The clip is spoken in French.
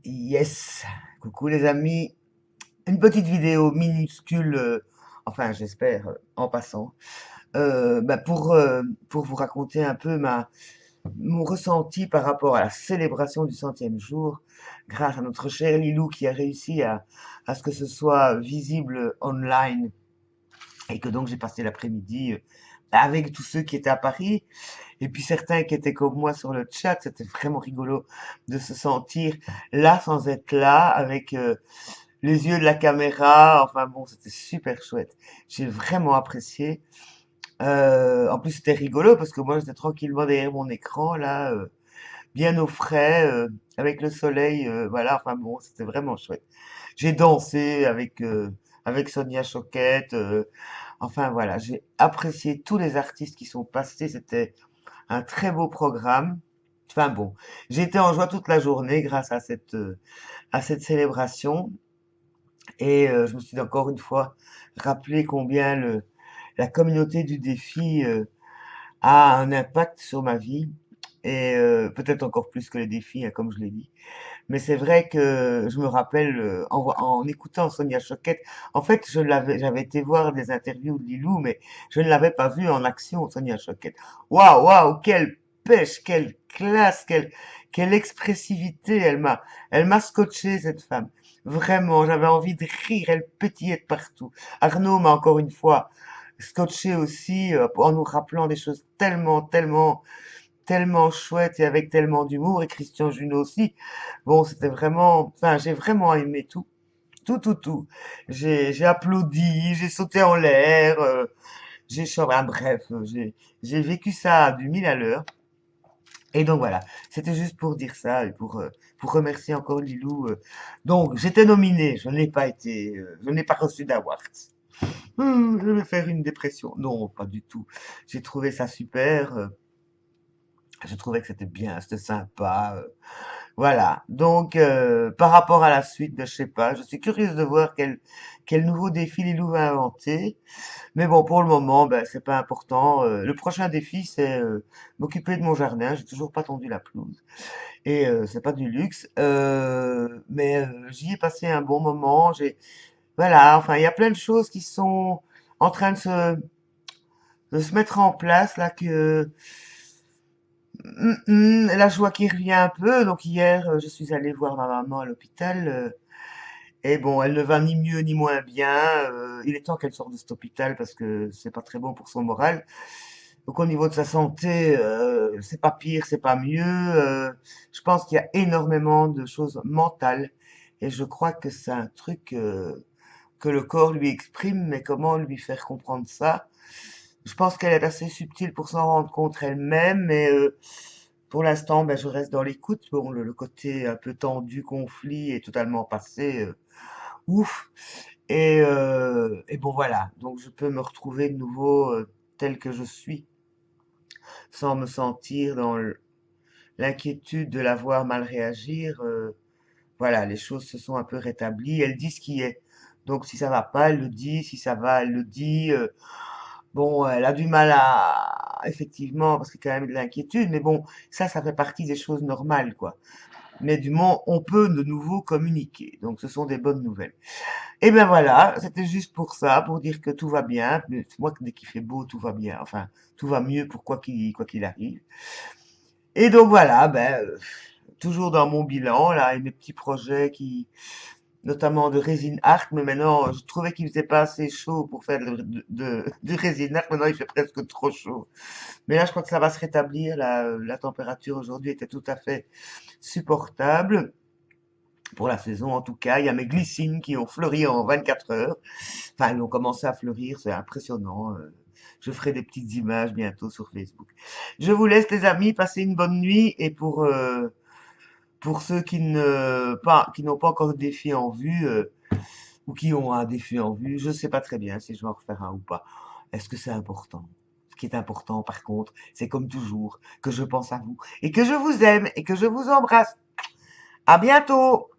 Yes, coucou les amis. Une petite vidéo minuscule, enfin j'espère en passant, pour vous raconter un peu mon ressenti par rapport à la célébration du centième jour, grâce à notre cher Lilou qui a réussi à ce que ce soit visible online et que donc j'ai passé l'après-midi avec tous ceux qui étaient à Paris et puis certains qui étaient comme moi sur le chat. C'était vraiment rigolo de se sentir là sans être là avec les yeux de la caméra. Enfin bon, c'était super chouette. J'ai vraiment apprécié. En plus, c'était rigolo parce que moi, j'étais tranquillement derrière mon écran, là, bien au frais, avec le soleil. Voilà, enfin bon, c'était vraiment chouette. J'ai dansé avec Sonia Choquette. Enfin voilà, j'ai apprécié tous les artistes qui sont passés. C'était un très beau programme. Enfin bon, j'étais en joie toute la journée grâce à cette célébration. Et je me suis encore une fois rappelé combien la communauté du défi a un impact sur ma vie. Et peut-être encore plus que les défis, hein, comme je l'ai dit. Mais c'est vrai que je me rappelle en écoutant Sonia Choquette, en fait, j'avais été voir des interviews de Lilou, mais je ne l'avais pas vue en action, Sonia Choquette. Waouh, waouh, quelle pêche, quelle classe, quelle expressivité, elle m'a scotché cette femme. Vraiment, j'avais envie de rire, elle pétillait de partout. Arnaud m'a encore une fois scotché aussi en nous rappelant des choses tellement chouette et avec tellement d'humour, et Christian Junot aussi. Bon, c'était vraiment, enfin, j'ai vraiment aimé tout. J'ai applaudi, j'ai sauté en l'air, j'ai chanté, bref, j'ai vécu ça du mille à l'heure. Et donc voilà, c'était juste pour dire ça et pour remercier encore Lilou. Donc, j'étais nominé, je n'ai pas été, je n'ai pas reçu d'award. Je vais faire une dépression. Non, pas du tout. J'ai trouvé ça super. Je trouvais que c'était bien, c'était sympa. Voilà. Donc, par rapport à la suite de je sais pas, je suis curieuse de voir quel nouveau défi Lilou va inventer. Mais bon, pour le moment, ben, c'est pas important. Le prochain défi, c'est m'occuper de mon jardin. J'ai toujours pas tondu la pelouse. Et c'est pas du luxe. Mais j'y ai passé un bon moment. Voilà, enfin, il y a plein de choses qui sont en train de se mettre en place, là, que la joie qui revient un peu. Donc hier, je suis allée voir ma maman à l'hôpital. Et bon, elle ne va ni mieux ni moins bien. Il est temps qu'elle sorte de cet hôpital parce que c'est pas très bon pour son moral. Donc au niveau de sa santé, c'est pas pire, c'est pas mieux. Je pense qu'il y a énormément de choses mentales. Et je crois que c'est un truc que le corps lui exprime, mais comment lui faire comprendre ça? Je pense qu'elle est assez subtile pour s'en rendre compte elle-même, mais pour l'instant, ben, je reste dans l'écoute. Bon, le côté un peu tendu, conflit est totalement passé. Ouf. Et bon, voilà. Donc, je peux me retrouver de nouveau tel que je suis, sans me sentir dans l'inquiétude de la voir mal réagir. Voilà, les choses se sont un peu rétablies. Elle dit ce qui est. Donc, si ça va pas, elle le dit. Si ça va, elle le dit. Bon, elle a du mal effectivement, parce qu'il y a quand même de l'inquiétude, mais bon, ça fait partie des choses normales, quoi. Mais du moins, on peut de nouveau communiquer. Donc, ce sont des bonnes nouvelles. Et ben voilà, c'était juste pour ça, pour dire que tout va bien. Mais moi, dès qu'il fait beau, tout va bien. Enfin, tout va mieux pour quoi qu'il arrive. Et donc voilà, toujours dans mon bilan, là, et mes petits projets notamment de résine art, mais maintenant, je trouvais qu'il faisait pas assez chaud pour faire du résine art. Maintenant, il fait presque trop chaud. Mais là, je crois que ça va se rétablir. La température aujourd'hui était tout à fait supportable. Pour la saison, en tout cas, il y a mes glycines qui ont fleuri en 24 heures. Enfin, elles ont commencé à fleurir, c'est impressionnant. Je ferai des petites images bientôt sur Facebook. Je vous laisse, les amis, passer une bonne nuit. Et pour ceux qui n'ont pas encore de défi en vue, ou qui ont un défi en vue, je ne sais pas très bien si je vais en refaire un ou pas. Est-ce que c'est important? Ce qui est important, par contre, c'est comme toujours, que je pense à vous, et que je vous aime, et que je vous embrasse. À bientôt!